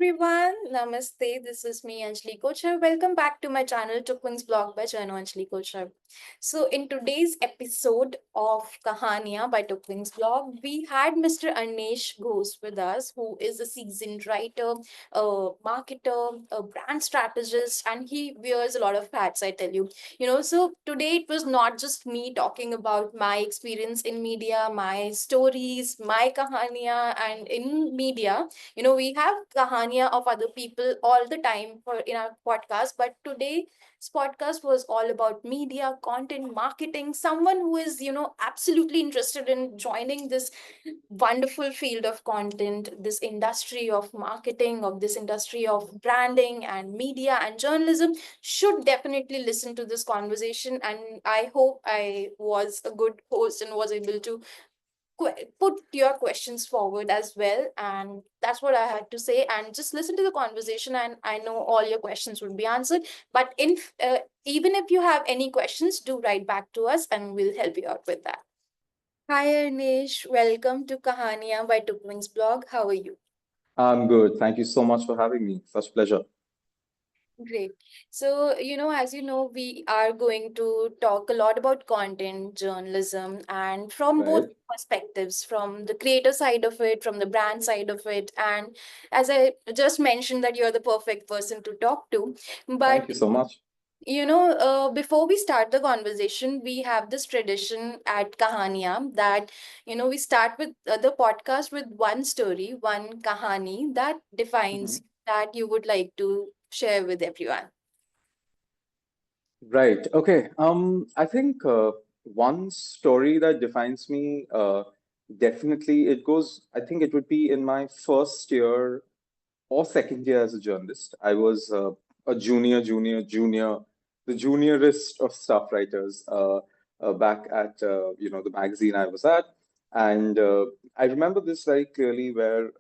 everyone, Namaste. This is me, Anjali Kochar. Welcome back to my channel, Tukwing's Blog by Chano Anjali Kochar. So, in today's episode of Kahania by Tukwing's Blog, we had Mr. Arnesh Ghose with us, who is a seasoned writer, a marketer, a brand strategist, and he wears a lot of hats, I tell you. So today it was not just me talking about my experience in media, my stories, my kahania, and in media we have kahania of other people all the time for in our podcast, but today's podcast was all about media, content, marketing. Someone who is absolutely interested in joining this wonderful field of content, this industry of marketing, of this industry of branding and media and journalism should definitely listen to this conversation. And I hope I was a good host and was able to put your questions forward as well. And that's what I had to say. And just listen to the conversation, and I know all your questions would be answered. But even if you have any questions, do write back to us and we'll help you out with that. Hi, Arnesh. Welcome to Kahania by Tukwing's blog. How are you? I'm good. Thank you so much for having me. Such pleasure. Great. So, as you know, we are going to talk a lot about content journalism and from both Right. perspectives, from the creator side of it, from the brand side of it. And as I just mentioned, that you're the perfect person to talk to. Thank But, you so much. before we start the conversation, we have this tradition at Kahania that, we start with the podcast with one story, one kahani that Mhm. defines that you would like to share with everyone. Right. Okay. I think one story that defines me, definitely it goes, I think it would be in my first year or second year as a journalist. I was a junior, the juniorist of staff writers back at the magazine I was at, and I remember this very clearly, where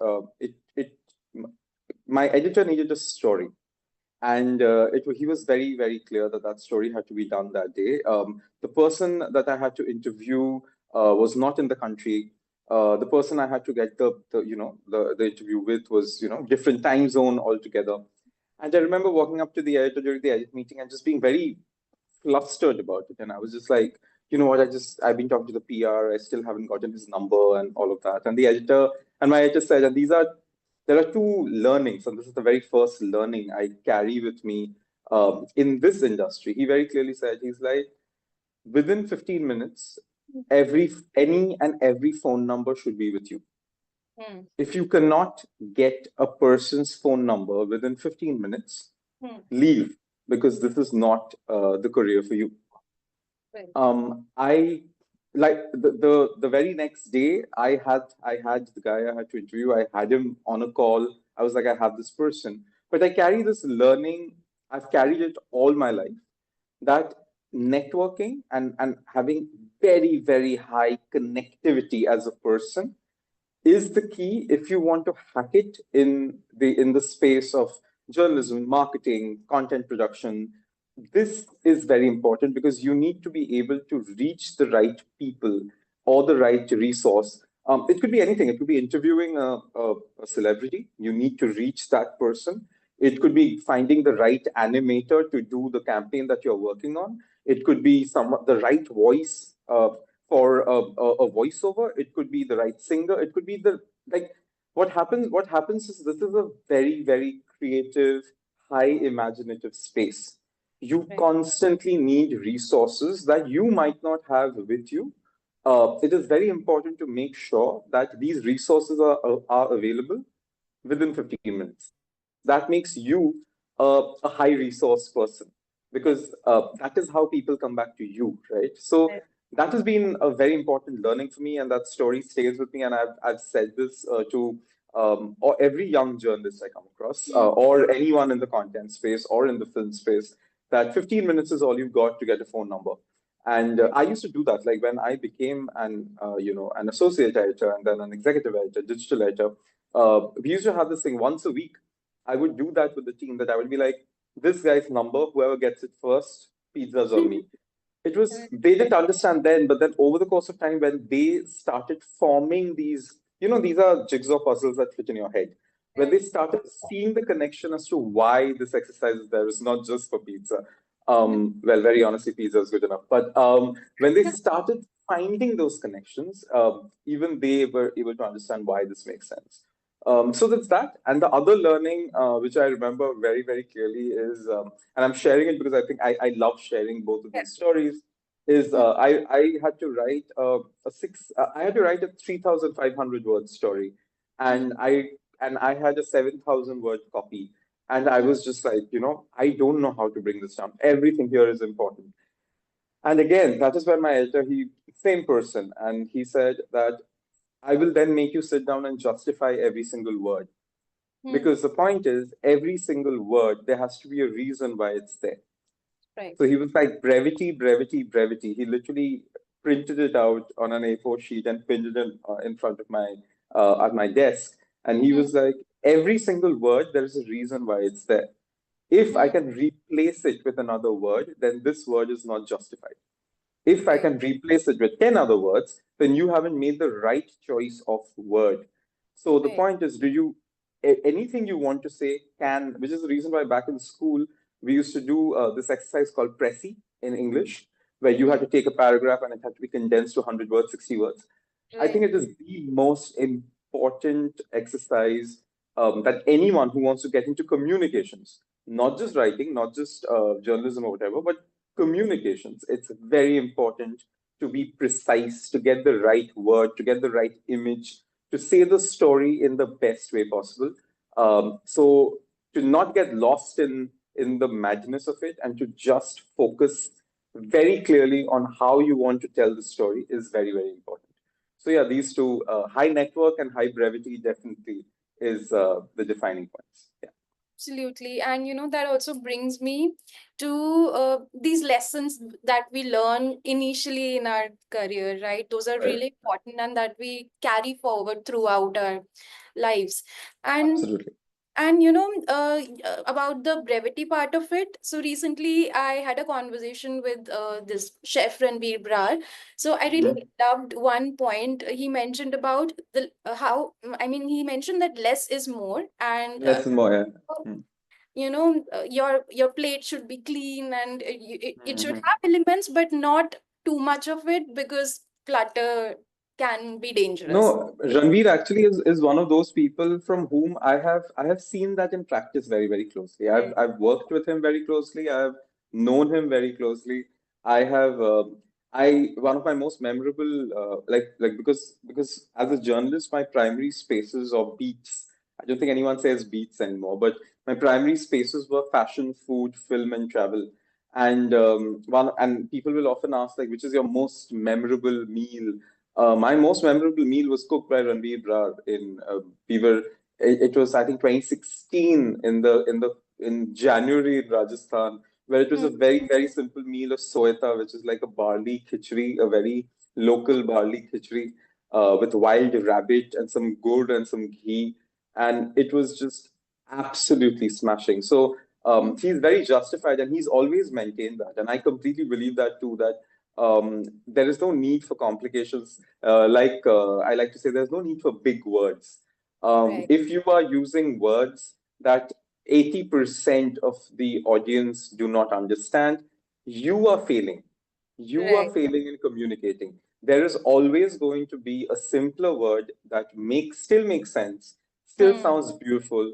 my editor needed a story, and he was very clear that that story had to be done that day. The person that I had to interview was not in the country. The person I had to get the interview with was different time zone altogether. And I remember walking up to the editor during the edit meeting and just being very flustered about it. And I was just like, you know what, I've been talking to the PR, I still haven't gotten his number and all of that. And my editor said, and there are two learnings, and this is the very first learning I carry with me in this industry. He very clearly said, he's like, within 15 minutes, any and every phone number should be with you. Hmm. If you cannot get a person's phone number within 15 minutes, Hmm. leave, because this is not the career for you. Right. I like the very next day, I had the guy I had to interview. I had him on a call. I was like, I have this person, but I carry this learning. I've carried it all my life, that networking and having very high connectivity as a person is the key if you want to hack it in the space of journalism, marketing, content production. This is very important because you need to be able to reach the right people or the right resource. It could be anything. It could be interviewing a celebrity. You need to reach that person. It could be finding the right animator to do the campaign that you're working on. It could be the right voice for a voiceover. It could be the right singer. It could be the like. What happens is, this is a very creative, high imaginative space. You Right. constantly need resources that you might not have with you. It is very important to make sure that these resources are available within 15 minutes. That makes you a high resource person, because that is how people come back to you, right? So Right. that has been a very important learning for me, and that story stays with me. And I've said this to or every young journalist I come across, Hmm. or anyone in the content space or in the film space, that 15 minutes is all you've got to get a phone number. And Right. I used to do that. Like when I became an associate editor and then an executive editor, digital editor, we used to have this thing once a week. I would do that with the team, that I would be like, this guy's number, whoever gets it first, pizzas on me. It was, Right. they didn't understand then, but then over the course of time, when they started forming these, these are jigsaw puzzles that fit in your head. when they started seeing the connection as to why this exercise is there, is not just for pizza. Well, very honestly, pizza is good enough. But when they started finding those connections, even they were able to understand why this makes sense. So that's that. And the other learning, which I remember very, very clearly, is, and I'm sharing it because I think I love sharing both of Yeah. these stories. Is I had to write I had to write a 3,500 word story, Hmm. and I had a 7,000 word copy, and I was just like, I don't know how to bring this down. Everything here is important. And again, that is where my editor, same person, and he said that I will then make you sit down and justify every single word. Hmm. Because the point is, every single word, there has to be a reason why it's there. Right. So he was like, brevity, brevity, brevity. He literally printed it out on an A4 sheet and pinned it in front of at my desk. And he Hmm. was like, every single word, there is a reason why it's there. If I Hmm. can replace it with another word, then this word is not justified. If I Right. can replace it with 10 other words, then you haven't made the right choice of word. So the Right. point is, anything you want to say can, which is the reason why back in school, we used to do this exercise called Pressy in English, where you Hmm. had to take a paragraph and it had to be condensed to 100 words, 60 words. I Right. think it is the most important exercise that anyone who wants to get into communications, not just writing, not just journalism or whatever, but communications. It's very important to be precise, to get the right word, to get the right image, to say the story in the best way possible. So to not get lost in the madness of it and to just focus very clearly on how you want to tell the story is very, very important. So yeah, these two, high network and high brevity, definitely is the defining points. Yeah. Absolutely. And that also brings me to these lessons that we learn initially in our career, right? Those are Right. really important and that we carry forward throughout our lives. And Absolutely. about the brevity part of it. So recently, I had a conversation with this chef Ranveer Brar. So I really Mhm. loved one point he mentioned about the how I mean he mentioned that less is more, and Less is more, yeah. Mm. your plate should be clean and it should Mhm. have elements, but not too much of it because clutter can be dangerous. No, Ranveer actually is one of those people from whom I have seen that in practice very, very closely. I've Right. I've worked with him very closely. I've known him very closely. I have I one of my most memorable because as a journalist, my primary spaces or beats. I don't think anyone says beats anymore, but my primary spaces were fashion, food, film, and travel. And people will often ask like, which is your most memorable meal? My most memorable meal was cooked by Ranveer Brar in we were it was I think 2016 in January in Rajasthan, where it was Hmm. a very, very simple meal of soeta, which is like a barley khichdi, a very local barley khichdi with wild rabbit and some gur and some ghee, and it was just absolutely smashing. So Hmm. he's very justified, and he's always maintained that, and I completely believe that too. That there is no need for complications. I like to say, there's no need for big words. Right. If you are using words that 80% of the audience do not understand, you are failing. You are Right. failing in communicating. There is always going to be a simpler word that still makes sense, still Hmm. sounds beautiful.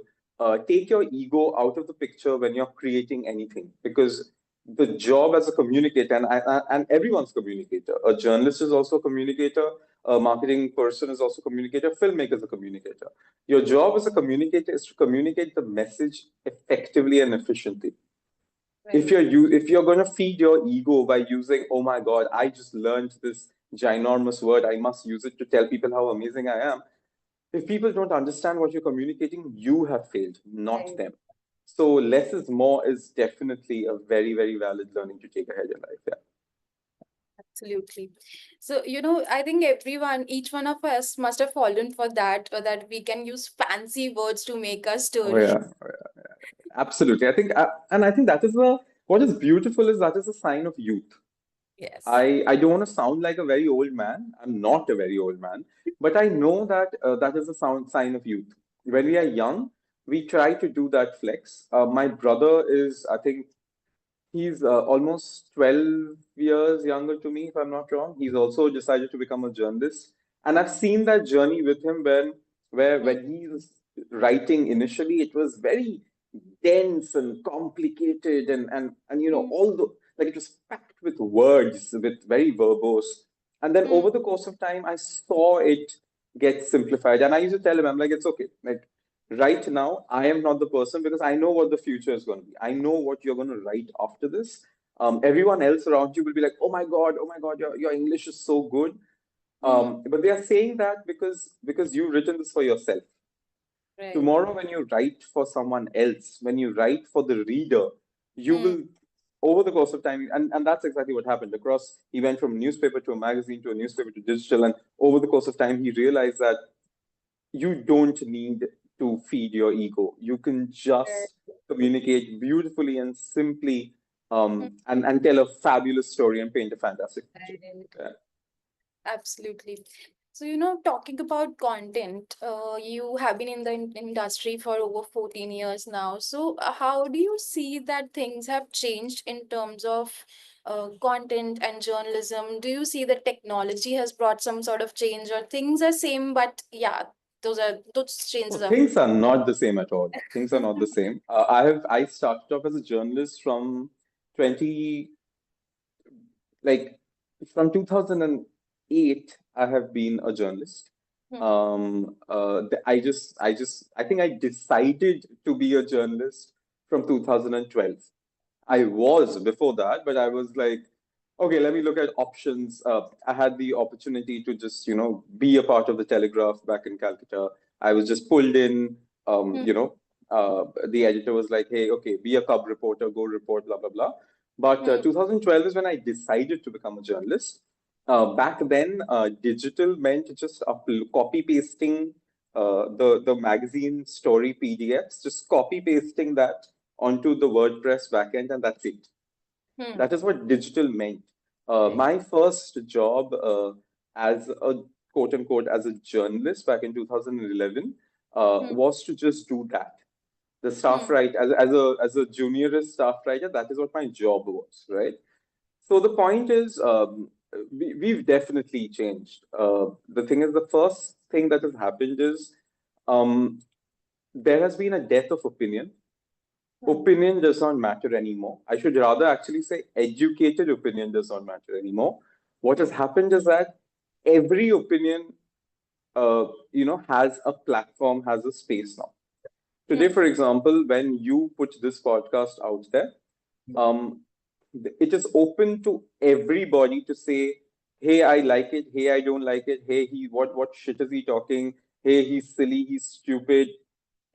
Take your ego out of the picture when you're creating anything, because the job as a communicator, and everyone's communicator. A journalist is also a communicator. A marketing person is also a communicator. Filmmaker is a communicator. Your job as a communicator is to communicate the message effectively and efficiently. Right. If you're going to feed your ego by using, oh my god, I just learned this ginormous word, I must use it to tell people how amazing I am. If people don't understand what you're communicating, you have failed, not Right. them. So less is more is definitely a very, very valid learning to take ahead in life. Yeah. Absolutely. So, I think each one of us must have fallen for that, or that we can use fancy words to make our Oh story. yeah. Absolutely. I think that is what is beautiful is that is a sign of youth. Yes. I don't want to sound like a very old man. I'm not a very old man, but I know that that is a sign of youth. when we are young, we try to do that flex. My brother is, I think, he's almost 12 years younger to me, if I'm not wrong. He's also decided to become a journalist. And I've seen that journey with him Mm, when he was writing initially, it was very dense and complicated and mm, all the like it was packed with words, with very verbose. And then mm, over the course of time, I saw it get simplified. And I used to tell him, I'm like, it's okay. Like right now, I am not the person because I know what the future is going to be. I know what you're going to write after this. Everyone else around you will be like, oh my God, your English is so good. mm. But they are saying that because you've written this for yourself. Right. Tomorrow, when you write for someone else, when you write for the reader, you Mm, will, over the course of time, and that's exactly what happened. Across, he went from newspaper to a magazine to a newspaper to digital, and over the course of time, he realized that you don't need to feed your ego. You can right. just communicate beautifully and simply, Mm, and tell a fabulous story and paint a fantastic picture. right. Yeah. Absolutely. So, you know, talking about content, you have been in the industry for over 14 years now. So, how do you see that things have changed in terms of content and journalism? Do you see that technology has brought some sort of change, or things are same, but yeah, those changes Oh, are. things are not the same at all. Things are not the same. I started off as a journalist from 20 like from 2008. I have been a journalist. Hmm, I think I decided to be a journalist from 2012. I hmm, was before that, but I was like, okay, let me look at options. I had the opportunity to just, be a part of the Telegraph back in Calcutta. I was just pulled in. hmm, The editor was like, hey, okay, be a cub reporter, go report, blah, blah, blah. But hmm, 2012 is when I decided to become a journalist. Back then, digital meant just copy pasting the magazine story PDFs, just copy pasting that onto the WordPress backend, and that's it. hmm, That is what digital meant. right. My first job as a quote unquote as a journalist back in 2011 Hmm, was to just do that. The staff hmm, writer as a juniorist staff writer, that is what my job was, right? So the point is, we've definitely changed. The thing is, the first thing that has happened is um, there has been a death of opinion. hmm, Opinion does not matter anymore. I should rather actually say educated opinion does not matter anymore. What has hmm, happened is that every opinion, has a platform, has a space now. Today, hmm, for example, when you put this podcast out there, hmm, um, it is open to everybody to say, "Hey, I like it. Hey, I don't like it. Hey, what shit is he talking? Hey, he's silly. He's stupid."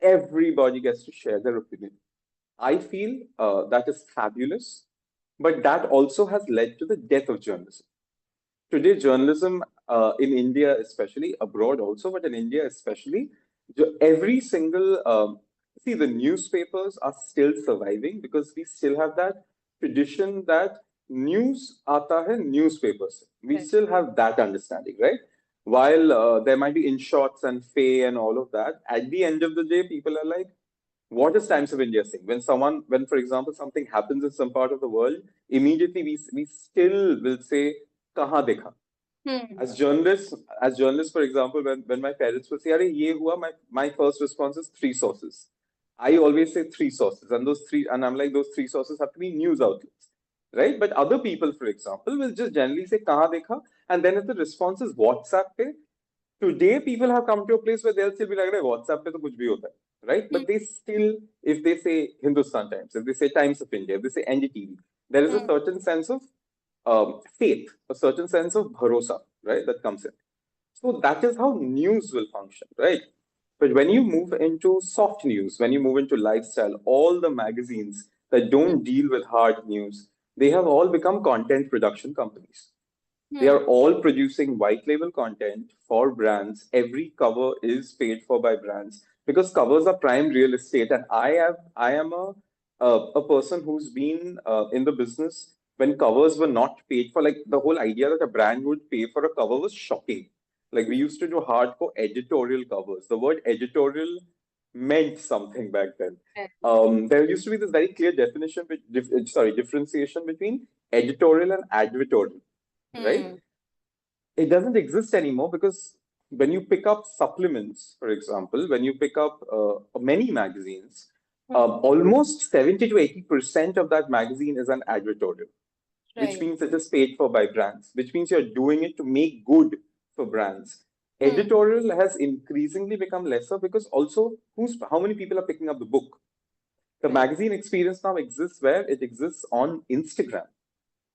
Everybody gets to share their opinion. I feel that is fabulous, but that also has led to the death of journalism. Today, journalism in India, especially abroad also, but in India especially, every single see the newspapers are still surviving because we still have that tradition that news आता है newspapers से. We right. still have that understanding, right? While there might be in shots and fay and all of that, at the end of the day, people are like, what is Times of India saying? When, for example, something happens in some part of the world, immediately we still will say, "Kahan dekha?" Hmm, As journalists, for example, when my parents will say, "Arey, ye hua," my first response is three sources. I always say three sources, and I'm like, those three sources have to be news outlets, right? But other people, for example, will just generally say, "Kahan dekha?" And then if the response is WhatsApp pe, today people have come to a place where they'll still be like, WhatsApp pe to kuch bhi hota hai, right? hmm, But they still, if they say Hindustan Times, if they say Times of India, if they say NDTV, there is a hmm, certain sense of faith, a certain sense of bharosa, right? That comes in. So that is how news will function, right? But when you move into soft news, when you move into lifestyle, all the magazines that hmm, don't deal with hard news, they have all become content production companies. They hmm, are all producing white label content for brands. Every cover is paid for by brands because covers are prime real estate. And I am a person who's been in the business when covers were not paid for. Like the whole idea that a brand would pay for a cover was shocking. Like we used to do hardcore editorial covers. The word editorial meant something back then. Right. There used to be this very clear definition, differentiation between editorial and advertorial, right? Hmm. It doesn't exist anymore because when you pick up supplements, for example, when you pick up many magazines, Hmm. almost 70 to 80% of that magazine is an advertorial, which Right. means it is paid for by brands, which means you're doing it to make good for brands. Hmm. Editorial has increasingly become lesser because also how many people are picking up the book? The Right. magazine experience now exists where it exists on Instagram.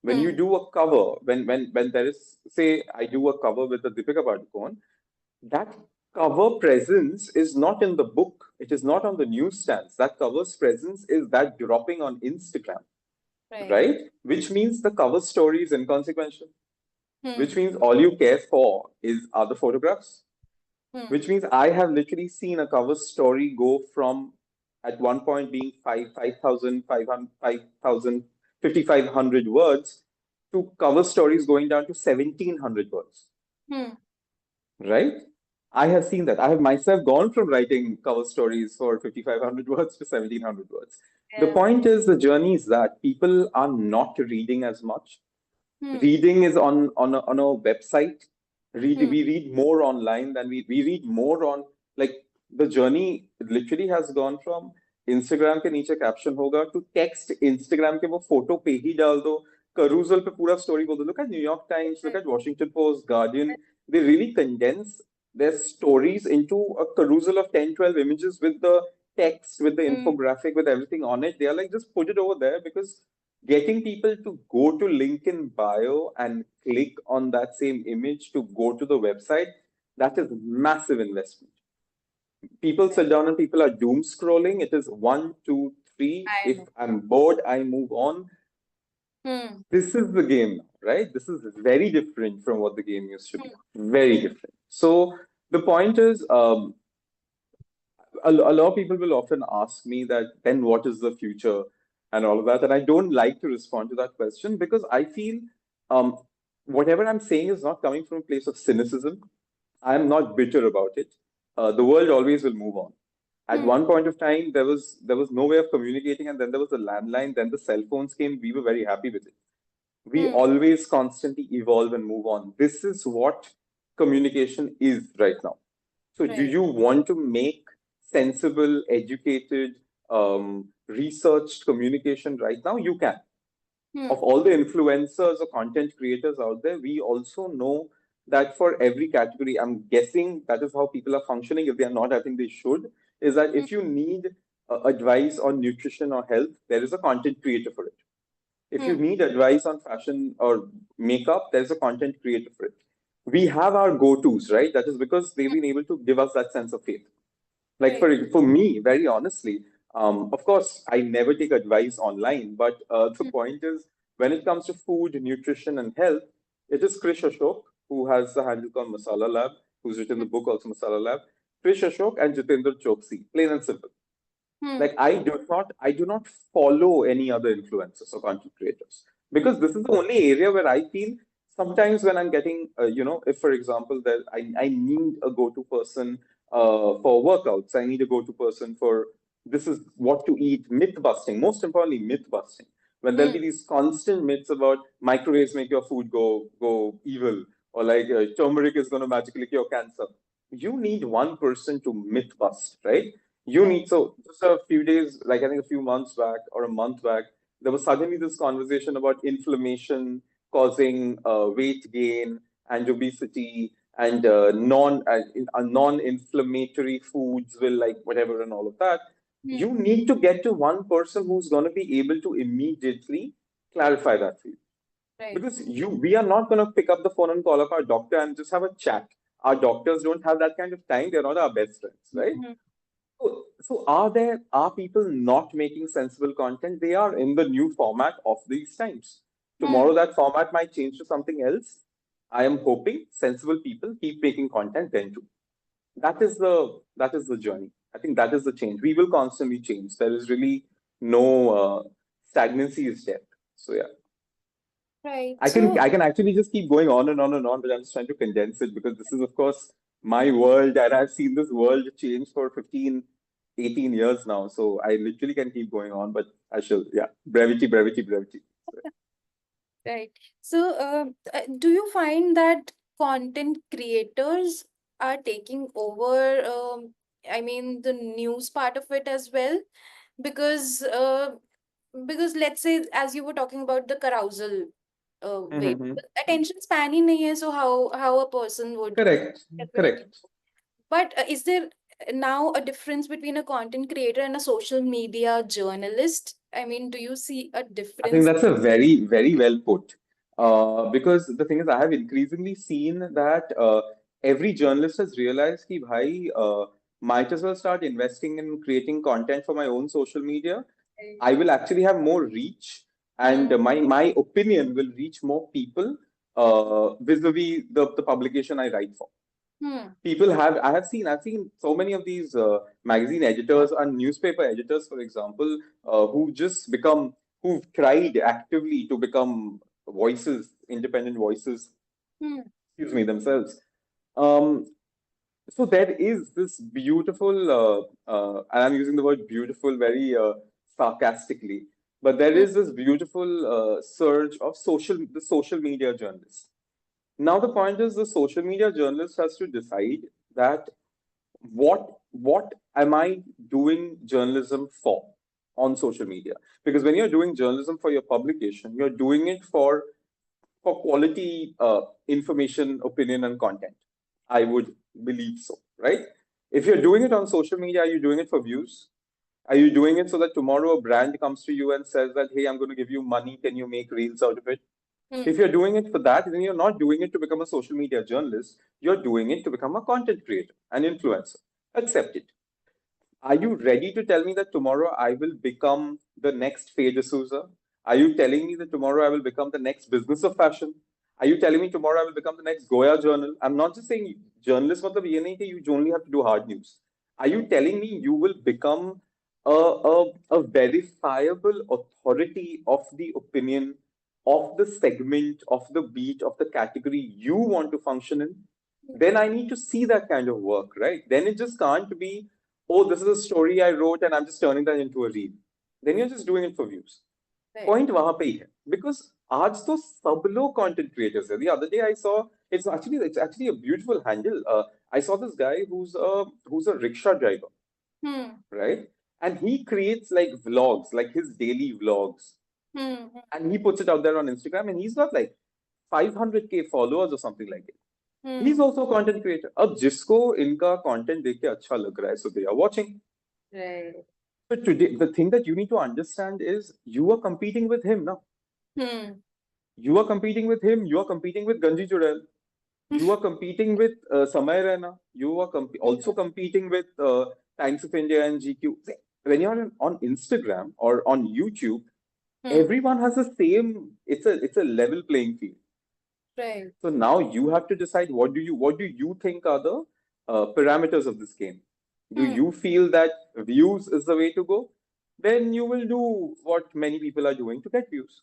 When you Hmm. do a cover, when there is, say, I do a cover with the Deepika Padukone, that cover presence is not in the book. It is not on the newsstands. That cover's presence is that dropping on Instagram, Right. right? Which means the cover story is inconsequential. Which Hmm. means all you care for is are the photographs. Hmm. Which means I have literally seen a cover story go from at one point being 5,000, 5,000, 5,500 words to cover stories going down to 1,700 words, Hmm. right? I have seen that. I have myself gone from writing cover stories for 5,500 words to 1,700 words. The Yeah. point is, the journey is that people are not reading as much. Hmm. Reading is on a website. Hmm. We read more online than we read more on, like, the journey literally has gone from Instagram के नीचे caption होगा to text Instagram के वो photo पे ही डाल दो, carousel पे पूरा story बोल दो. Look at New York Times, look Right. at Washington Post, Guardian. They really condense their stories into a carousel of 10, 12 images with the text, with the Hmm. infographic, with everything on it. They are like, just put it over there, because getting people to go to link in bio and click on that same image to go to the website, that is massive investment. People sit Right. down and people are doom scrolling. It is one, two, three. I If know. I'm bored, I move on. Hmm. This is the game now, right? This is very different from what the game used to be. Hmm. Very different. So the point is, a lot of people will often ask me that then what is the future and all of that, and I don't like to respond to that question because I feel, um, whatever I'm saying is not coming from a place of cynicism. I'm not bitter about it. The world always will move on. At Hmm. one point of time, there was no way of communicating, and then there was a landline, then the cell phones came. We were very happy with it. We Hmm. always constantly evolve and move on. This is what communication is right now. So, do Right. you want to make sensible, educated, researched communication right now? You can. Of Hmm. all the influencers or content creators out there, we also know that for every category, I'm guessing that is how people are functioning. If they are not, I think they should. Is that Hmm. if you need advice on nutrition or health, there is a content creator for it. If you Hmm. need advice on fashion or makeup, there's a content creator for it. We have our go-tos, right? That is because they've Hmm. been able to give us that sense of faith. Like Right. for me, very honestly, of course, I never take advice online, but the Hmm. point is, when it comes to food, nutrition, and health, it is Krish Ashok who has the handle called Masala Lab, who's written the book also Masala Lab. Krish Ashok and Jitendra Choksi, plain and simple. Hmm. Like, I do not follow any other influencers or content creators, because this is the only area where I feel sometimes when I'm getting, if for example that I need a go-to person for workouts, I need a go-to person for this is what to eat, myth busting, most importantly myth busting, when there'll Hmm. be these constant myths about microwaves make your food go evil, or like turmeric is going to magically cure cancer. You need one person to myth bust, right? You Right. need, so just a few days, like I think a few months back or a month back, there was suddenly this conversation about inflammation causing weight gain and obesity, and non-inflammatory foods will, like, whatever and all of that. Hmm. You need to get to one person who's going to be able to immediately clarify that for you, Right. because we are not going to pick up the phone and call up our doctor and just have a chat. Our doctors don't have that kind of time. They're not our best friends, right? Hmm. So are people not making sensible content? They are in the new format of these times. Hmm. Tomorrow that format might change to something else. I am hoping sensible people keep making content then too. That is the journey. I think that is the change. We will constantly change. There is really no stagnancy is there. So yeah. Right. I can So I can actually just keep going on and on and on, but I'm just trying to condense it because this is, of course, my world, and I've seen this world change for 15, 18 years now, so I literally can keep going on, but I shall, yeah, brevity, brevity, brevity. So, Right. So, do you find that content creators are taking over, I mean, the news part of it as well? Because, let's say, as you were talking about the carousal way, Mhm. attention span ही नहीं है, so how a person would Correct, definitely. correct. But is there now a difference between a content creator and a social media journalist? I mean, do you see a I think difference? that's a very, very well put. Because the thing is, I have increasingly seen that every journalist has realized that, bhai, might as well start investing in creating content for my own social media. Right. I will actually have more reach, and Hmm. my opinion will reach more people vis-a-vis the publication I write for. Hmm. People have I've seen so many of these magazine editors and newspaper editors, for example, who just become who've tried actively to become voices, independent voices, Hmm. excuse me, themselves. um, so there is this beautiful and I'm using the word beautiful very sarcastically, but there Hmm. is this beautiful surge of social media journalists. Now the point is, the social media journalist has to decide that what am I doing journalism for on social media? Because when you're doing journalism for your publication, you're doing it for quality information, opinion, and content. I would believe so, right? If you're doing it on social media, are you doing it for views? Are you doing it so that tomorrow a brand comes to you and says that, hey, I'm going to give you money, can you make reels out of it? Hmm. If you're doing it for that, then you're not doing it to become a social media journalist. You're doing it to become a content creator, an influencer. Accept it. Are you ready to tell me that tomorrow I will become the next Faye D'Souza? Are you telling me that tomorrow I will become the next business of fashion? Are you telling me tomorrow I will become the next Goya journal? I'm not just saying journalist, matlab ye nahi ki you only have to do hard news. Are you telling me you will become a verifiable authority of the opinion, of the segment, of the beat, of the category you want to function in? Then I need to see that kind of work, right? Then it just can't be, oh, this is a story I wrote and I'm just turning that into a reel. Then you're just doing it for views. Right. Point वहां पे ही है. Because आज तो सब लोग content creators है. The other day I saw, it's actually a beautiful handle. I saw this guy who's a rickshaw driver, Hmm. right? And he creates like vlogs, like his daily vlogs, Hmm. and he puts it out there on Instagram, and he's got like 500K followers or something like it. He's Hmm. also a content creator. अब जिसको इनका content देख के अच्छा लग रहा है, so they are watching. Right. But today, the thing that you need to understand is you are competing with him now. Hmm. You are competing with him. You are competing with Ganji Chudel. You are competing with Samay Raina. You are also competing with Times of India and GQ. See, when you're on Instagram or on YouTube, Hmm. everyone has the same. It's a level playing field. Right. So now you have to decide what do you think are the parameters of this game. Do Hmm. you feel that views is the way to go? Then you will do what many people are doing to get views.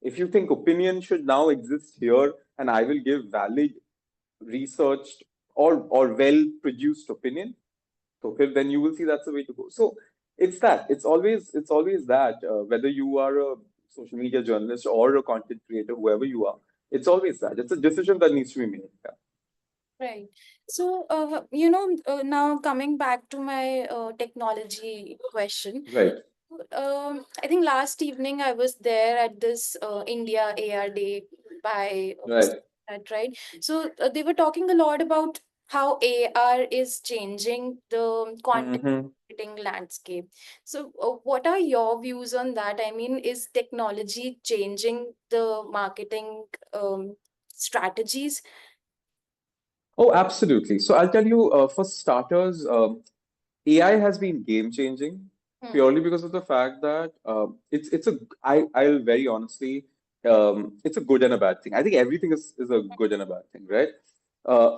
If you think opinion should now exist here and I will give valid, researched, or well produced opinion, so then you will see that's the way to go. So it's always that whether you are a social media journalist or a content creator, whoever you are, it's always that. It's a decision that needs to be made. Yeah. Right. So, now coming back to my technology question, Right. I think last evening I was there at this India AR Day by Right. that, right? So they were talking a lot about how AR is changing the content Hmm. marketing landscape. So, what are your views on that? I mean, is technology changing the marketing strategies? Oh, absolutely. So I'll tell you, for starters, AI has been game changing Hmm. purely because of the fact that it's a I'll very honestly, it's a good and a bad thing. I think everything is a good and a bad thing, right?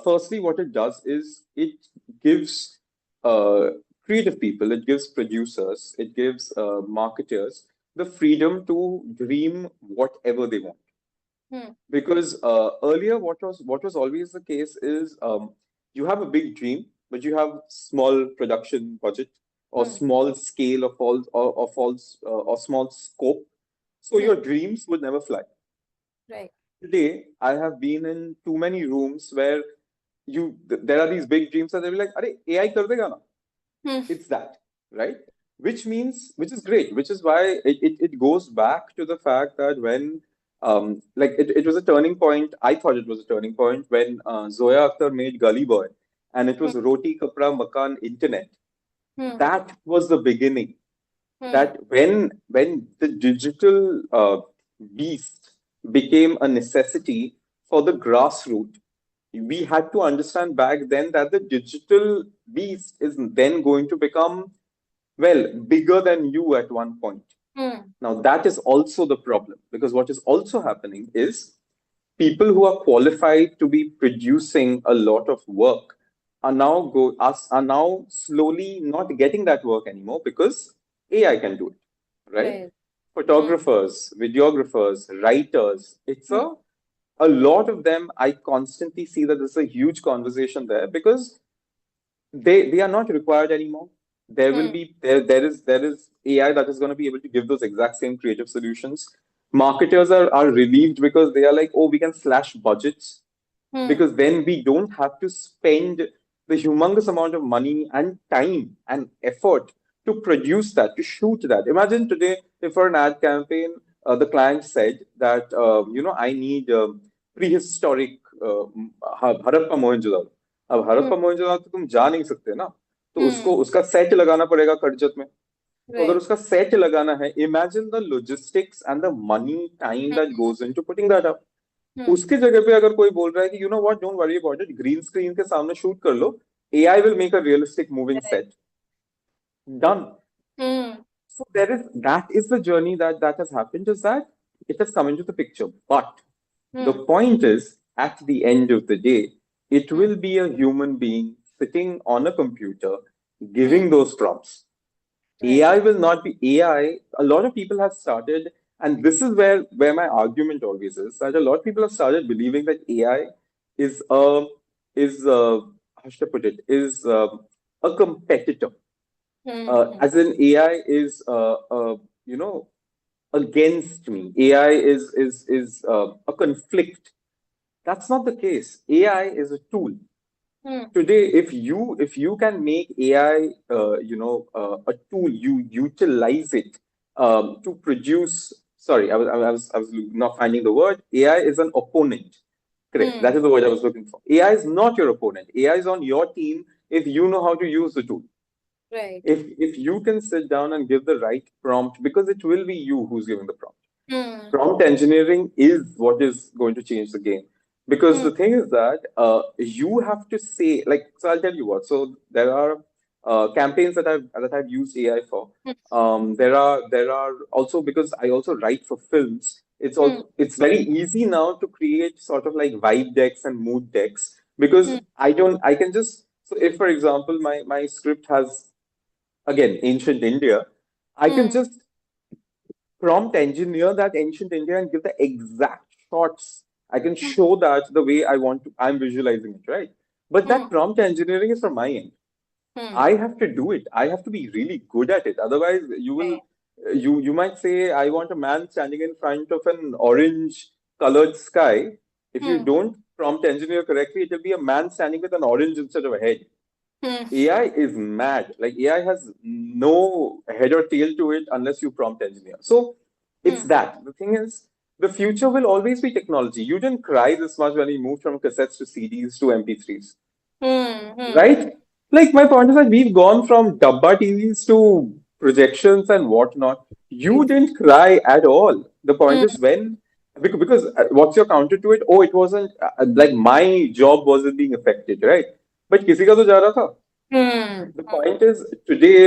Firstly, what it does is it gives uh, creative people, it gives producers, it gives marketers the freedom to dream whatever they want. Hmm. Because earlier, what was always the case is, you have a big dream, but you have small production budget. or Hmm. small scale or small scope, so Hmm. your dreams would never fly. Right. Today, I have been in too many rooms where there are these big dreams and they'll be like, "Arey, AI kar dega na." Hmm. It's that, right? Which is great, which is why it goes back to the fact that when, it was a turning point. I thought it was a turning point when Zoya Akhtar made Gully Boy, and it Hmm. was Roti Kapra Makan Internet. Hmm. That was the beginning. Hmm. That when the digital beast became a necessity for the grassroots, we had to understand back then that the digital beast is then going to become, well, bigger than you at one point. Hmm. Now, that is also the problem, because what is also happening is people who are qualified to be producing a lot of work are now slowly not getting that work anymore because AI can do it, right? Right. Hmm. Photographers, videographers, writers, Hmm. a lot of them. I constantly see that there's a huge conversation there because they are not required anymore. Hmm. There is AI that is going to be able to give those exact same creative solutions. Marketers are relieved because they are like, oh, we can slash budgets, Hmm. because then we don't have to spend the humongous amount of money and time and effort to produce that, to shoot that. Imagine today, if for an ad campaign, the client said that, I need prehistoric Harappa Mohenjodaro. अब Hmm. Harappa Mohenjodaro तो तुम जा नहीं सकते ना, तो Hmm. उसको उसका सेट लगाना पड़ेगा कर्जत में. तो अगर Right. उसका सेट लगाना है, imagine the logistics and the money time Hmm. That goes into putting that up. Hmm. उसकी जगह पे अगर कोई बोल रहा है कि you know what, don't worry about it, green screen के सामने शूट कर लो, AI will make a realistic moving Right. Set. Done. Hmm. So that is the journey that has happened, is that it has come into the picture. But the Hmm. point is, at the end of the day, it Hmm. will be a human being sitting on a computer Hmm. giving those prompts. AI Right. will not be AI. A lot of people have started, and this is where my argument always is, that a lot of people have started believing that AI is how should I put it, is a competitor. Hmm. Hmm. As in AI is you know against me. AI is a conflict. That's not the case. AI is a tool. Hmm. Today, if you can make AI a tool, you utilize it to produce. Sorry, I was not finding the word. AI is an opponent. Correct, Hmm. that is the word I was looking for. AI is not your opponent. AI is on your team if you know how to use the tool. Right. If you can sit down and give the right prompt, because it will be you who's giving the prompt. Hmm. Prompt engineering is what is going to change the game, because Hmm. the thing is that you have to say, like, so I'll tell you what. So there are campaigns that I've used AI for. Hmm. There are also, because I also write for films. Hmm. It's very easy now to create sort of like vibe decks and mood decks, Hmm. because I can just, so if for example my script has, again, ancient India, I can Hmm. just prompt engineer that ancient India and give the exact shots. I can Hmm. show that the way I'm visualizing it, right? But Hmm. that prompt engineering is from my end. Hmm. I have to do it. I have to be really good at it. Otherwise, Right. you might say, I want a man standing in front of an orange colored sky. If you Hmm. don't prompt engineer correctly, it will be a man standing with an orange instead of a head. Hmm. AI is mad. Like, AI has no head or tail to it unless you prompt engineer. So it's Hmm. that. The thing is, the future will always be technology. You didn't cry this much when you moved from cassettes to CDs to MP3s, Hmm. Hmm. right? Like, my point is that we've gone from dabba TVs to projections and whatnot. You Ex- didn't cry at all. The point Hmm. is, because what's your counter to it? Oh, it wasn't like my job wasn't being affected, right? But किसी का तो जा रहा था. Hmm. The Hmm. point is, today,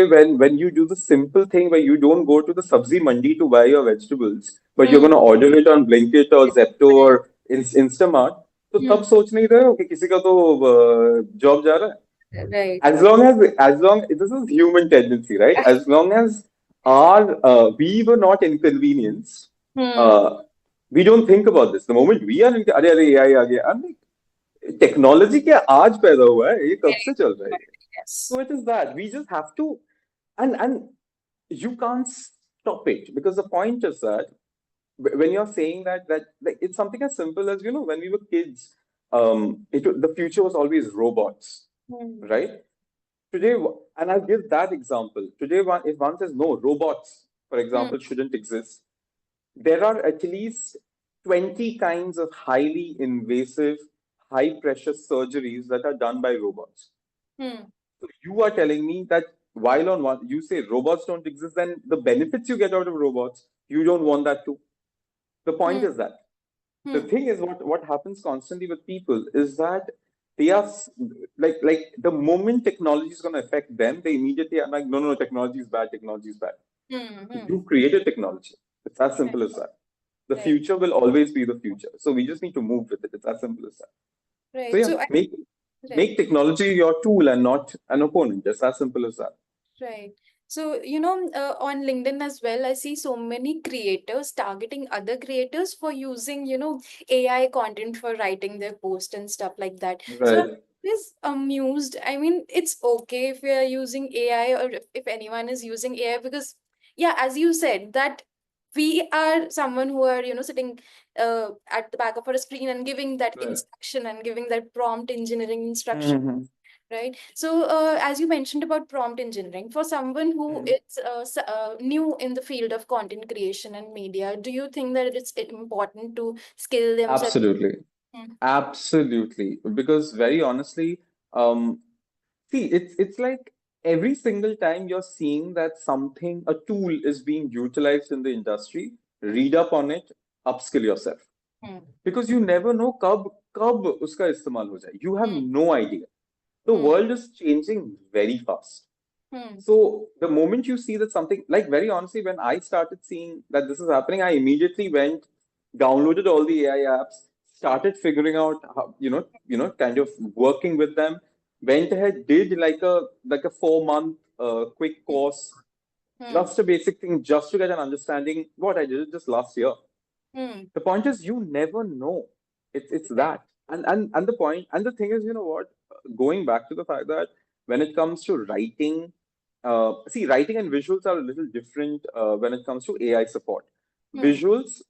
when you do the simple thing where you don't go to the sabzi mandi to buy your vegetables, but you're Hmm. going to order it on Blinkit or Zepto or Instamart, तो तब Hmm. सोच नहीं रहे हो कि किसी का तो जॉब जा रहा है. Right. As long as this is human tendency, right? As long as our we were not inconvenienced, Hmm. uh, we don't think about this. The moment we are, अरे अरे AI आ गया, I'm like, टेक्नोलॉजी क्या आज पैदा हुआ है, ये कब से Very चल रहा है. good. Yes. So it is that we just have to. and you can't stop it, because the point is that when you're saying that like, it's something as simple as, when we were kids, the future was always robots, Hmm. right? Today, and I'll give that example. Today, if one says no, robots, for Hmm. example, shouldn't exist, there are at least 20 kinds of highly invasive, high pressure surgeries that are done by robots. Hmm. So you are telling me that while on one, you say robots don't exist, then the benefits you get out of robots, you don't want that too. The point Hmm. is that the Hmm. thing is, what happens constantly with people is that they are like the moment technology is going to affect them, they immediately are like, no, no, no, technology is bad, technology is bad. Hmm. Hmm. You created technology. It's as Right. simple as that. The Right. future will always be the future. So we just need to move with it. It's as simple as that. So Right. yeah, So I, make right. technology your tool and not an opponent. Just as simple as that. Right. So, on LinkedIn as well, I see so many creators targeting other creators for using, AI content for writing their post and stuff like that. So I'm Right. just amused. I mean, it's okay if we are using AI, or if anyone is using AI, because, yeah, as you said, that we are someone who are, sitting at the back of our screen and giving that Right. instruction and giving that prompt engineering instruction. Mm-hmm. Right. So, as you mentioned about prompt engineering, for someone who Mm-hmm. is new in the field of content creation and media, do you think that it's important to skill themselves? Absolutely. Hmm. Absolutely. Because very honestly, see, it's like every single time you're seeing that something, a tool is being utilized in the industry, read up on it, upskill yourself. Hmm. Because you never know कब कब उसका इस्तेमाल हो जाए. You have Hmm. no idea. The Hmm. world is changing very fast. Hmm. So the moment you see that something, like very honestly, when I started seeing that this is happening, I immediately went, downloaded all the AI apps, started figuring out how, kind of working with them, went ahead, did like a 4 month quick Hmm. course, Hmm. just a basic thing, just to get an understanding. What I did just last year. Hmm. The point is, you never know. It's Right. that, and the point, and the thing is, you know what? Going back to the fact that when it comes to writing, see, writing and visuals are a little different when it comes to AI support. Hmm. Visuals,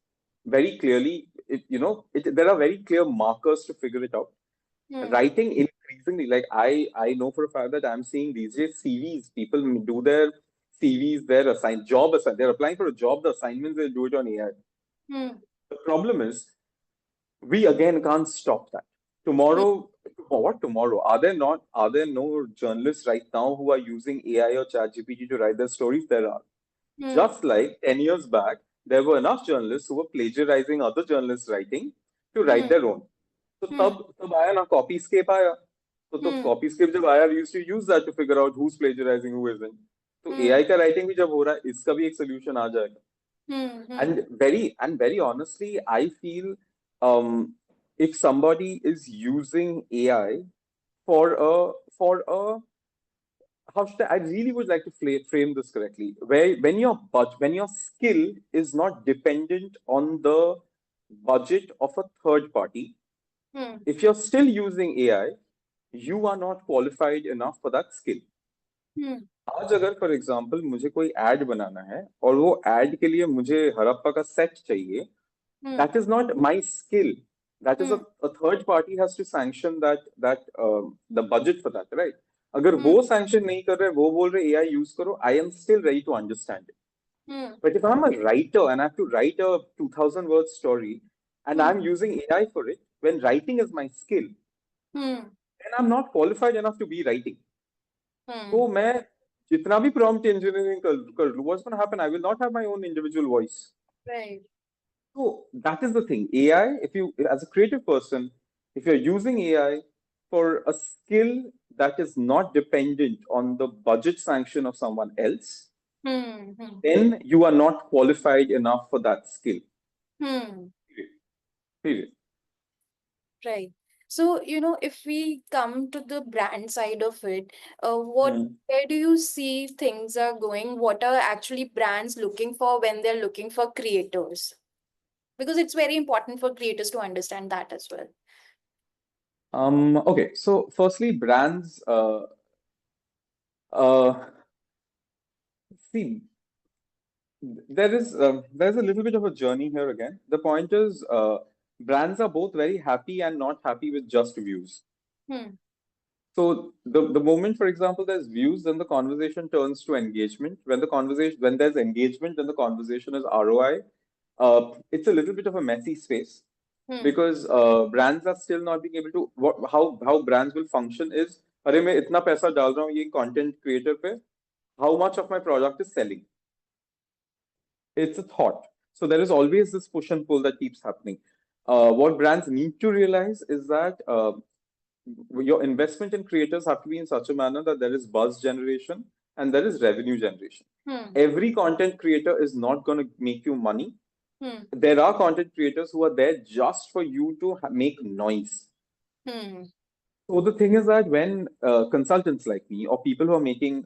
very clearly, there are very clear markers to figure it out. Hmm. Writing increasingly, like I know for a fact that I'm seeing these days CVs. People do their CVs, their they're applying for a job. The assignments they do it on AI. Hmm. The problem is, we again can't stop that. Hmm. What tomorrow? Are there no journalists right now who are using AI or ChatGPT to write their stories? There are. Hmm. Just like 10 years back, there were enough journalists who were plagiarizing other journalists' writing to write Hmm. their own. तो Hmm. तब आया ना copyscape आया. तो Hmm. copyscape जब आया, we used to use that to figure out who's plagiarizing, who isn't. तो Hmm. AI का writing भी जब हो रहा है, इसका भी एक solution आ जाएगा. Hmm. Hmm. And very honestly, I feel, if somebody is using AI for a how should I really would like to frame this correctly, where when your skill is not dependent on the budget of a third party, Hmm. if you're still using AI, you are not qualified enough for that skill. Hmm. आज अगर for example मुझे कोई add बनाना है और वो add के लिए मुझे हड़प्पा का सेट चाहिए, Hmm. that is not my skill. That is Hmm. a third party has to sanction that the budget for that, right? अगर Hmm. वो sanction नहीं कर रहे, वो बोल रहे AI use करो, I am still ready to understand it. Hmm. But if I'm a writer and I have to write a 2,000 word story and Hmm. I'm using AI for it, when writing is my skill, Hmm. then I'm not qualified enough to be writing. Hmm. तो मैं जितना भी prompt engineering कर लूँ, what's going to happen? I will not have my own individual voice. Right. So that is the thing. AI, if you, as a creative person, if you're using AI for a skill that is not dependent on the budget sanction of someone else, Hmm. Hmm. then you are not qualified enough for that skill. Hmm. Period. Period. Right. So, if we come to the brand side of it, Hmm. where do you see things are going? What are actually brands looking for when they're looking for creators? Because it's very important for creators to understand that as well. Okay, so firstly, brands, uh, See, there's a little bit of a journey here again. The point is, brands are both very happy and not happy with just views. Hmm. So the moment, for example, there's views, then the conversation turns to engagement. When there's engagement, then the conversation is ROI. It's a little bit of a messy space Hmm. because brands are still not being able to. How brands will function is, अरे मैं इतना पैसा डाल रहा हूँ ये content creator पे, how much of my product is selling? It's a thought. So there is always this push and pull that keeps happening. What brands need to realize is that your investment in creators have to be in such a manner that there is buzz generation and there is revenue generation. Hmm. Every content creator is not going to make you money. Hmm. There are content creators who are there just for you to make noise. Hmm. So the thing is that when consultants like me or people who are making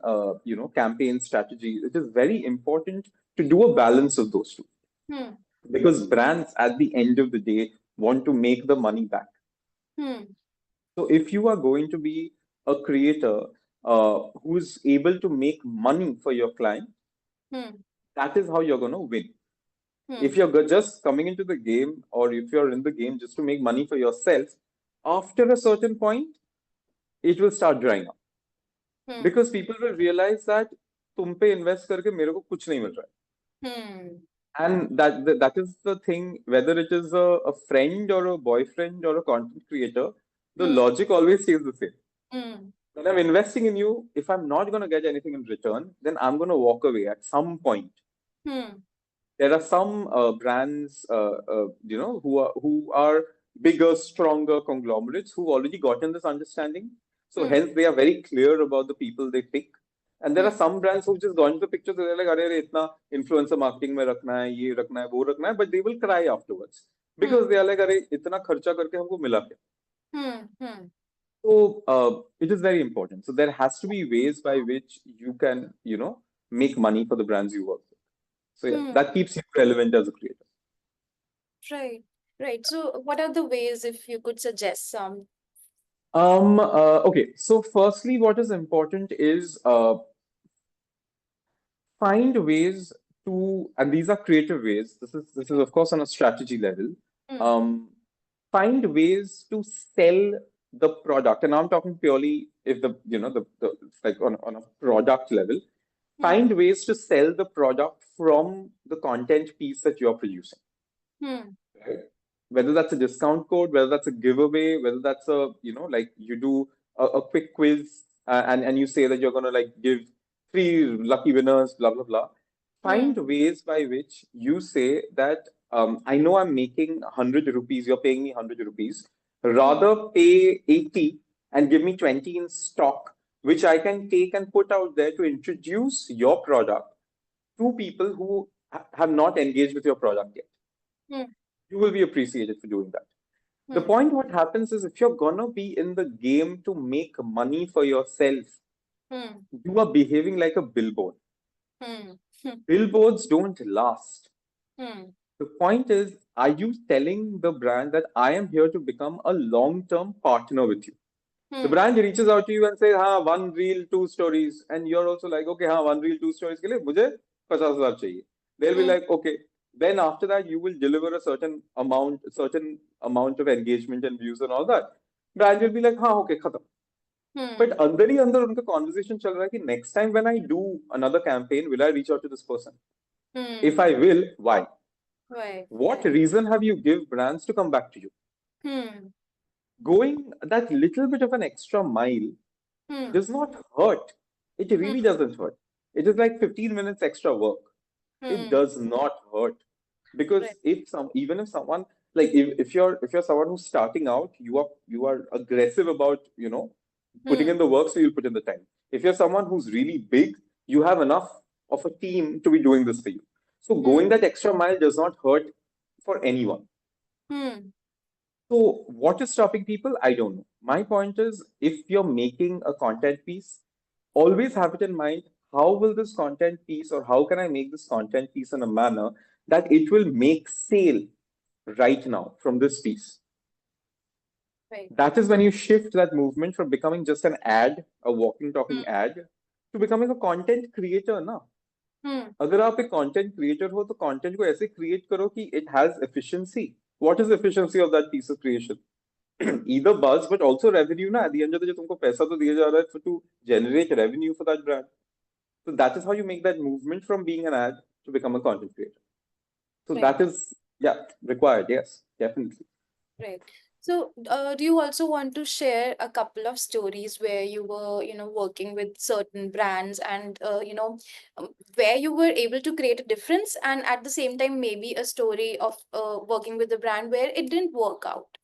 campaign strategy, it is very important to do a balance of those two Hmm. because brands at the end of the day want to make the money back. Hmm. So if you are going to be a creator who's able to make money for your client, Hmm. that is how you're going to win. If Hmm. you're just coming into the game or if you're in the game just to make money for yourself, after a certain point, it will start drying up Hmm. because people will realize that तुम पे invest करके मेरे को कुछ नहीं मिल रहा है. Hmm. And that is the thing, whether it is a friend or a boyfriend or a content creator, the Hmm. logic always stays the same. Hmm. When I'm investing in you, if I'm not going to get anything in return, then I'm going to walk away at some point. Hmm. There are some brands, who are bigger, stronger conglomerates who've already gotten this understanding. So Hmm. hence they are very clear about the people they pick. And there are Hmm. some brands who've just gone to the pictures. They're like, "अरे इतना influencer marketing में रखना है, ये रखना है, वो रखना है," but they will cry afterwards Hmm. because they are like, "अरे इतना खर्चा करके हमको मिला क्या?" Hmm. Hmm. So it is very important. So there has to be ways by which you can, make money for the brands you work with. So yeah, Hmm. that keeps you relevant as a creator. Right. Right. So, what are the ways, if you could suggest some? Okay. So firstly, what is important is find ways to, and these are creative ways. This is of course on a strategy level. Hmm. Um, find ways to sell the product, and I'm talking purely if the like on a product level. Hmm. Find ways to sell the product from the content piece that you're producing. Hmm. Right? Whether that's a discount code, whether that's a giveaway, whether that's like you do a quick quiz and you say that you're going to like give three lucky winners, blah, blah, blah. Hmm. Find ways by which you say that I know I'm making 100 rupees, you're paying me 100 rupees. Hmm. Rather pay 80 and give me 20 in stock, which I can take and put out there to introduce your product to people who have not engaged with your product yet. Hmm. You will be appreciated for doing that. The Hmm. point what happens is if you're gonna be in the game to make money for yourself, Hmm. you are behaving like a billboard. Hmm. Hmm. Billboards don't last. Hmm. The point is, are you telling the brand that I am here to become a long-term partner with you? The Hmm. brand reaches out to you and says, हाँ, one reel, two stories, and you're also like, okay, हाँ, one reel, two stories के लिए मुझे 50,000 चाहिए. They'll be Hmm. like, okay. Then after that, you will deliver a certain amount of engagement and views and all that. Brand will be like, हाँ, okay, खत्म. But Hmm. अंदर ही अंदर उनका conversation चल रहा है कि next time when I do another campaign, will I reach out to this person? If Hmm. I will, why? Right. What reason have you give brands to come back to you? Hmm. Going that little bit of an extra mile Hmm. does not hurt. It Hmm. really doesn't hurt. It is like 15 minutes extra work. It Hmm. does not hurt. Right. Because even if someone like if you're someone who's starting out, you are aggressive about, putting Hmm. in the work, so you'll put in the time. If you're someone who's really big, you have enough of a team to be doing this for you. So Hmm. going that extra mile does not hurt for anyone. Hmm. So, what is stopping people? I don't know. My point is, if you're making a content piece, always have it in mind, how will this content piece or how can I make this content piece in a manner that it will make sale right now from this piece? Right. That is when you shift that movement from becoming just an ad, a walking, talking Hmm. ad, to becoming a content creator now. Hmm. अगर आप एक content creator हो तो content को ऐसे create करो कि it has efficiency. What is efficiency of that piece of creation? either buzz but also revenue ना. At the end of the day तुमको पैसा तो दिया जा रहा है for to generate revenue for that brand. So that is how you make that movement from being an ad to become a content creator. So Right. that is, yeah, required. Yes, definitely. Right. So, do you also want to share a couple of stories where you were, working with certain brands and, where you were able to create a difference, and at the same time, maybe a story of working with a brand where it didn't work out?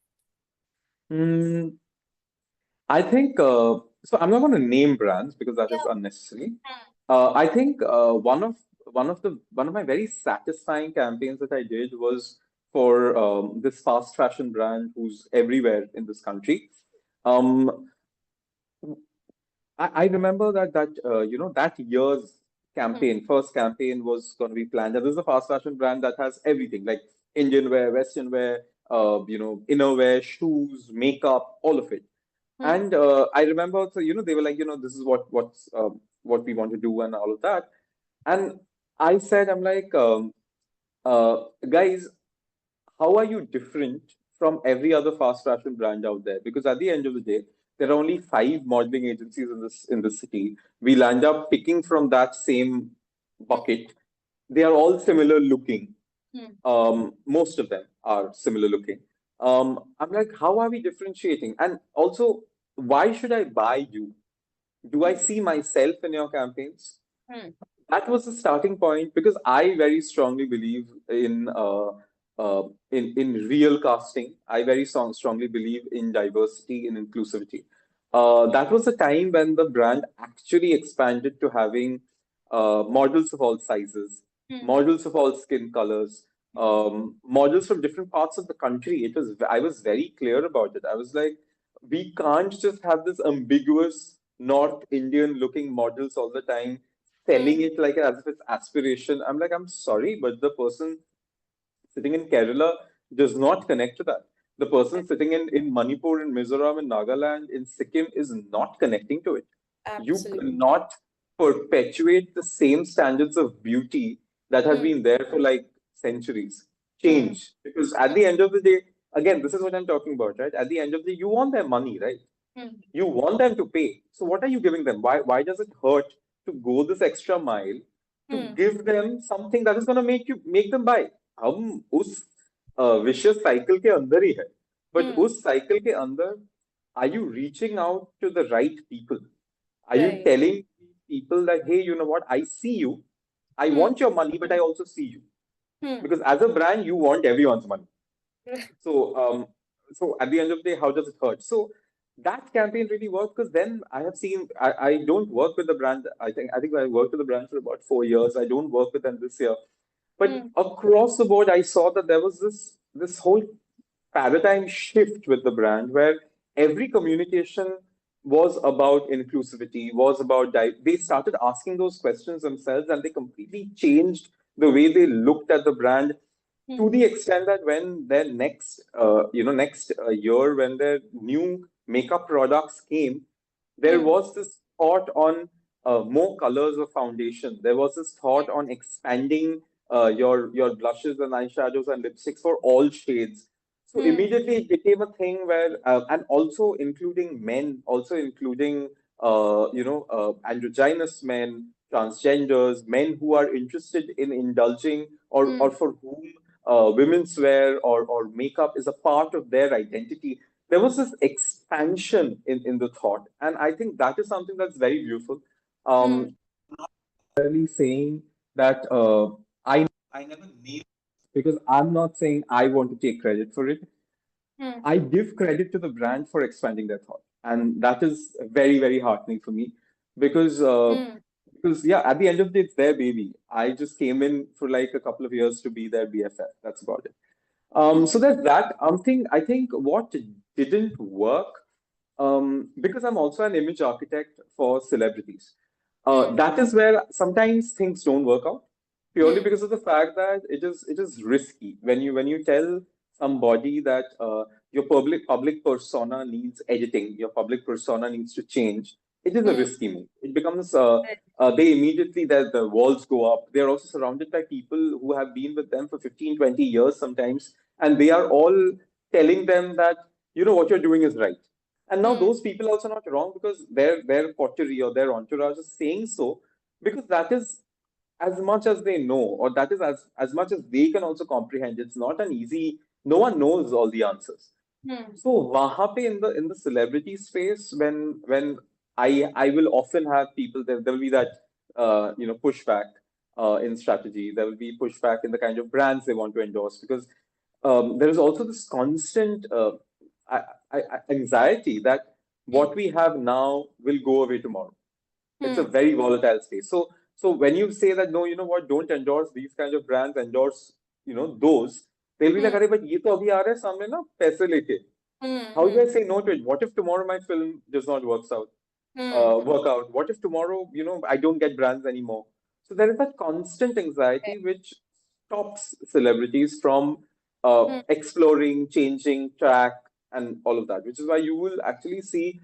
Mm, I think so. I'm not going to name brands because that is Yeah. unnecessary. I think one of my very satisfying campaigns that I did was for this fast fashion brand who's everywhere in this country. Um, I remember that that year's Hmm. campaign, first campaign was going to be planned. And this is a fast fashion brand that has everything like Indian wear, Western wear, innerwear, shoes, makeup, all of it. Hmm. And I remember, so they were like, this is what we want to do and all of that. And I said, I'm like, guys, how are you different from every other fast fashion brand out there? Because at the end of the day, there are only five modeling agencies in this city. We'll end up picking from that same Hmm. bucket. They are all similar looking. Hmm. Most of them are similar looking. I'm like, how are we differentiating? And also, why should I buy you? Do I Hmm. see myself in your campaigns? Hmm. That was the starting point because I very strongly believe in real casting. I very strongly believe in diversity and inclusivity. That was a time when the brand actually expanded to having models of all sizes, Hmm. models of all skin colors, Hmm. models from different parts of the country. It was I was very clear about it. I was like, we can't just have this ambiguous North Indian looking models all the time selling Hmm. it like as if it's aspiration. I'm like, I'm sorry, but the person sitting in Kerala does not connect to that. The person sitting in Manipur, in Mizoram, in Nagaland, in Sikkim is not connecting to it. You Absolutely. cannot perpetuate the same standards of beauty that has Hmm. been there for like centuries. Hmm. Change. Because at the end of the day, again, this is what I'm talking about, right? At the end of the day, you want their money, right? Hmm. You want them to pay. So what are you giving them? Why does it hurt to go this extra mile to Hmm. give them something that is going to make them buy? हम उस vicious cycle के अंदर ही है. But Hmm. उस cycle के अंदर, are you reaching out to the right people? Are you Right. telling people that, hey, you know what? I see you. I Hmm. want your money, but I also see you. Hmm. Because as a brand, you want everyone's money. So at the end of the day, how does it hurt? So that campaign really worked because then I have seen I don't work with the brand. I think I worked with the brand for about 4 years. I don't work with them this year. But Hmm. across the board, I saw that there was this whole paradigm shift with the brand where every communication was about inclusivity, was about they started asking those questions themselves and they completely changed the way they looked at the brand Hmm. to the extent that when their next year, when their new makeup products came, there Hmm. was this thought on more colors of foundation. There was this thought on expanding your blushes and eyeshadows and lipsticks for all shades. So Hmm. immediately it became a thing where, and also including men, also including androgynous men, transgenders, men who are interested in indulging or Hmm. for whom women's wear or makeup is a part of their identity. There was this expansion in the thought, and I think that is something that's very beautiful. Hmm. Really saying that I never named because I'm not saying I want to take credit for it. Hmm. I give credit to the brand for expanding their thought, and that is very very heartening for me because uh, Hmm. because yeah, at the end of the day, it's their baby. I just came in for like a couple of years to be their BFF. That's about it. So Hmm. there's that. I think what didn't work, because I'm also an image architect for celebrities. Hmm. That is where sometimes things don't work out purely Hmm. because of the fact that it is risky when you tell somebody that your public persona needs editing, your public persona needs to change. it is a Hmm. risky move. It becomes they immediately the walls go up. They are also surrounded by people who have been with them for 15, 20 years sometimes, and they are all telling them that what you're doing is right. And now Hmm. those people are also not wrong because their coterie or their entourage is saying so because that is as much as they know, or that is as much as they can also comprehend. It's not an easy. No one knows all the answers. Hmm. So wahan pe in the celebrity space, when I will often have people, there will be that pushback in strategy. There will be pushback in the kind of brands they want to endorse because there is also this constant I, anxiety that Hmm. what we have now will go away tomorrow. It's a Hmm. very volatile space. So when you say that no, you know what, don't endorse these kinds of brands, endorse those, they'll be like, Hmm. अरे but ये तो अभी आ रहा है सामने ना पैसे लेके. How do Hmm. I say no to it? What if tomorrow my film does not Hmm. Hmm. work out? What if tomorrow, I don't get brands anymore? So there is that constant anxiety which stops celebrities from Hmm. exploring, changing track, and all of that. Which is why you will actually see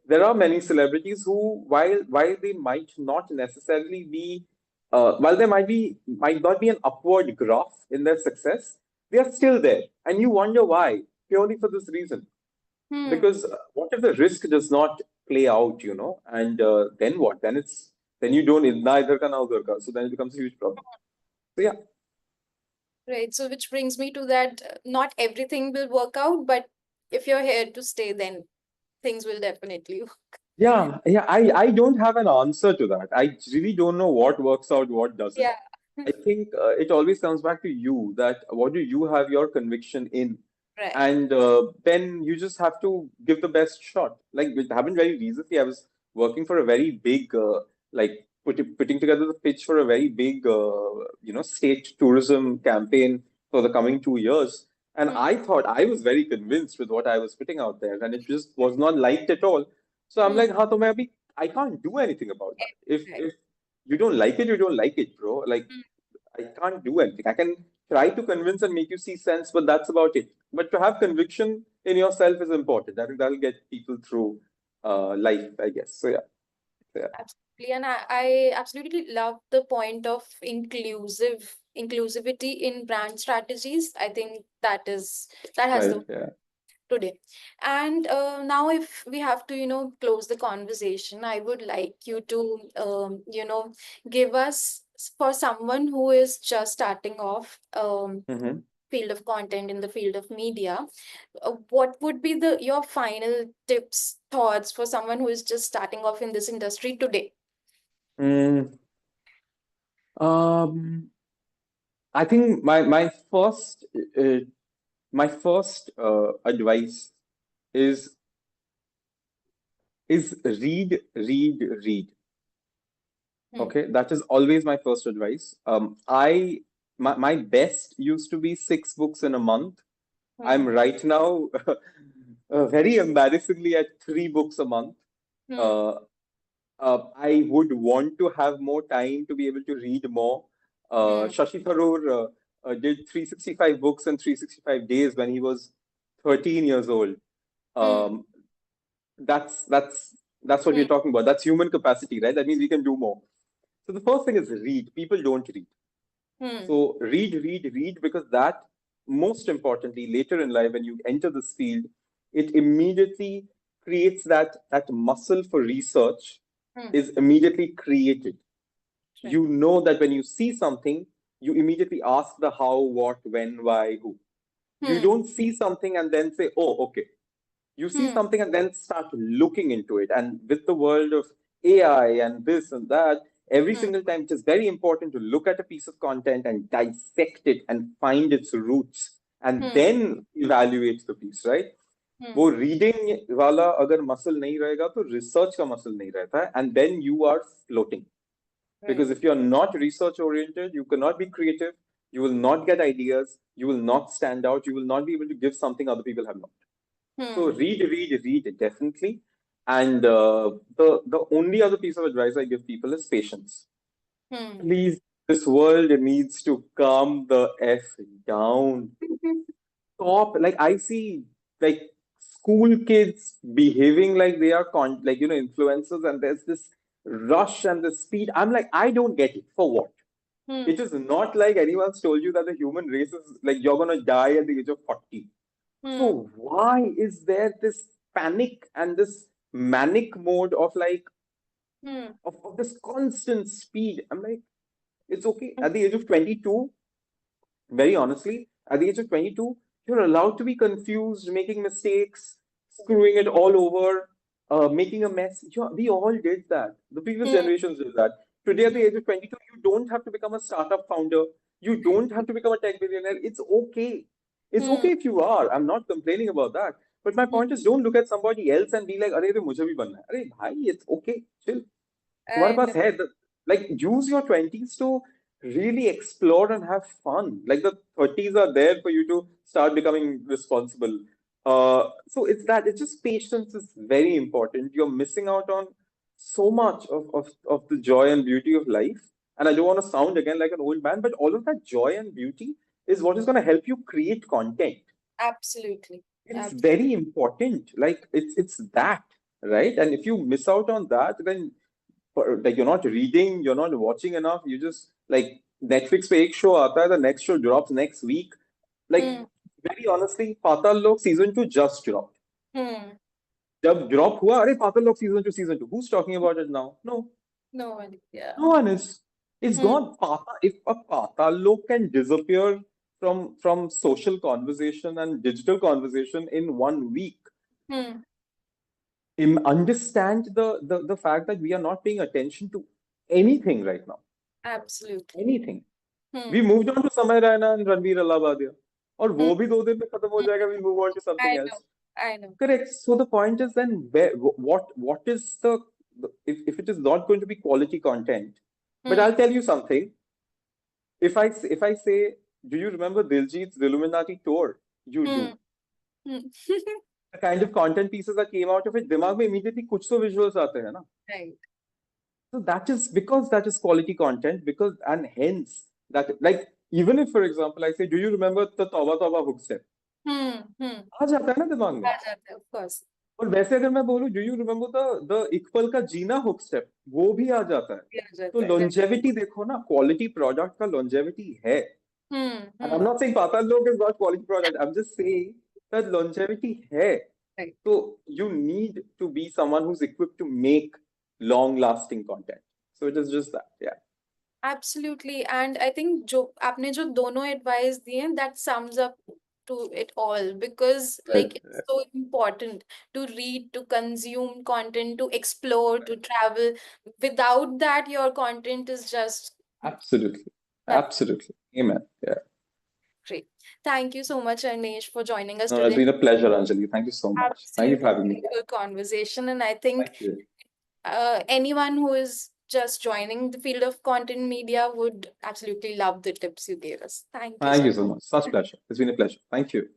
there are many celebrities who, while they might not necessarily be, while there might not be an upward graph in their success, they are still there, and you wonder why. Purely for this reason, Hmm. because what if the risk does not play out, and then what? Then you don't na idhar ka na udhar ka, so then it becomes a huge problem. So yeah, Right. So, which brings me to that not everything will work out, but if you're here to stay, then things will definitely work. yeah. I don't have an answer to that. I really don't know what works out, what doesn't. Yeah. I think it always comes back to you that what do you have your conviction in, Right. and then you just have to give the best shot. Like it happened very recently. I was working for a very big, like putting together the pitch for a very big, state tourism campaign for the coming 2 years. And Hmm. I thought I was very convinced with what I was putting out there, and it just was not liked at all. So I'm Hmm. like, हाँ तो मैं अभी I can't do anything about that. Right. If you don't like it, you don't like it, bro. Like Hmm. I can't do anything. I can try to convince and make you see sense, but that's about it. But to have conviction in yourself is important. I think that'll get people through life, I guess. So yeah, yeah, Absolutely. And I absolutely love the point of inclusivity in brand strategies. I think that has right, the yeah. today. And now, if we have to, close the conversation, I would like you to, give us for someone who is just starting off Mm-hmm. field of content in the field of media, what would be the your final tips, thoughts for someone who is just starting off in this industry today? Mm, um, I think uh, my first advice is read. Hmm. Okay, that is always my first advice. My best used to be 6 books in a month. I'm Hmm. right now very embarrassingly at 3 books a month. Hmm. Uh, I would want to have more time to be able to read more. Hmm. Shashi Tharoor did 365 books in 365 days when he was 13 years old. Hmm. Um, that's what we're Hmm. talking about. That's human capacity, right? That means we can do more. So the first thing is read. People don't read. Hmm. So read, because that, most importantly, later in life, when you enter this field, it immediately creates that muscle for research Hmm. is immediately created. Right. You know that when you see something, you immediately ask the how, what, when, why, who. You Hmm. don't see something and then say, oh, okay. You see Hmm. something and then start looking into it. And with the world of AI and this and that, every Hmm. single time it is very important to look at a piece of content and dissect it and find its roots and Hmm. then evaluate the piece, right? Hmm. वो reading वाला अगर muscle नहीं रहेगा तो research का muscle नहीं रहता है and then you are floating Right. because if you are not research oriented you cannot be creative, you will not get ideas, you will not stand out, you will not be able to give something other people have not. So Hmm. read definitely. And the only other piece of advice I give people is patience. Hmm. Please, this world needs to calm the f down. Stop. Like I see, like school kids behaving like they are like influencers, and there's this rush and the speed. I'm like, I don't get it. For what? Hmm. It is not like anyone's told you that the human race is like you're gonna die at the age of 40. Hmm. So why is there this panic and this manic mode of like Hmm. of this constant speed? I'm like, it's okay. At the age of 22, very honestly, at the age of 22, you're allowed to be confused, making mistakes, screwing it all over, making a mess. We all did that. The previous Hmm. generations did that. Today, at the age of 22, you don't have to become a startup founder. You don't have to become a tech billionaire. It's okay. It's Hmm. okay if you are. I'm not complaining about that. But my Hmm. point is, don't look at somebody else and be like, "Arey, to mujhe bhi banna hai." Arey, bhai, it's okay. Chill. तुम्हारे I know. पास है like use your 20s to really explore and have fun. Like the 30s are there for you to start becoming responsible. So it's just patience is very important. You're missing out on so much of the joy and beauty of life. And I don't want to sound again like an old man, but all of that joy and beauty is what is going to help you create content. Absolutely. It's Absolutely. very important. Like it's that, right? And if you miss out on that, then like you're not reading, you're not watching enough. You just like Netflix पे एक show आता है, the next show drops next week. Like Hmm. very honestly, Patal Lok season 2 just dropped. Hmm. जब drop हुआ, अरे Patal Lok season 2. Who's talking about it now? No, No one. Yeah. no one is. It's Hmm. gone. If a Patal Lok can disappear from social conversation and digital conversation in 1 week, Hmm. understand the fact that we are not paying attention to anything right now. Absolutely. Anything. We Hmm. moved on to Samay Raina and Ranveer Allahabadiya. और Hmm. वो भी 2 दिन में खत्म हो Hmm. जाएगा. We'll move on to something I know. else. I know. Correct. So the point is then what is if it is not going to be quality content. But Hmm. I'll tell you something. If I say, do you remember Diljit's Illuminati tour? You Hmm. do. Hmm. The kind of content pieces that came out of it, दिमाग में immediately कुछ तो visuals आते हैं ना. Right. So that is because that is quality content, because and hence that like even if for example I say, do you remember the Tauba Tauba hook step? Hmm. Hmm. आ जाता है ना दिमाग में. आ जाता है, of course. और वैसे अगर मैं बोलूं, do you remember the equal का जीना हुक स्टेप, वो भी आ जाता है. आ तो जाता है. लॉन्जेविटी देखो ना, क्वालिटी प्रोडक्ट का लॉन्जेविटी है. Hmm. And I am Hmm. Not saying Paatal Lok is not quality product, I am just saying that longevity है. Right. So you need to be someone who's equipped to make long lasting content. So it is just that, yeah. Absolutely. And I think जो आपने जो दोनों advice दिए हैं, that sums up to it all, because Right, like it's right, so important to read, to consume content, to explore, to right. travel. Without that, your content is just Absolutely. nothing. Absolutely. Amen. Yeah. Great. Thank you so much, Arnesh, for joining us No, it's today. been a pleasure, Anjali. Thank you so much. Thank you for Absolutely having me. beautiful conversation. And I think Thank you. anyone who is just joining the field of content media would absolutely love the tips you gave us. Thank you Thank so you so much. Such pleasure. It's been a pleasure. Thank you.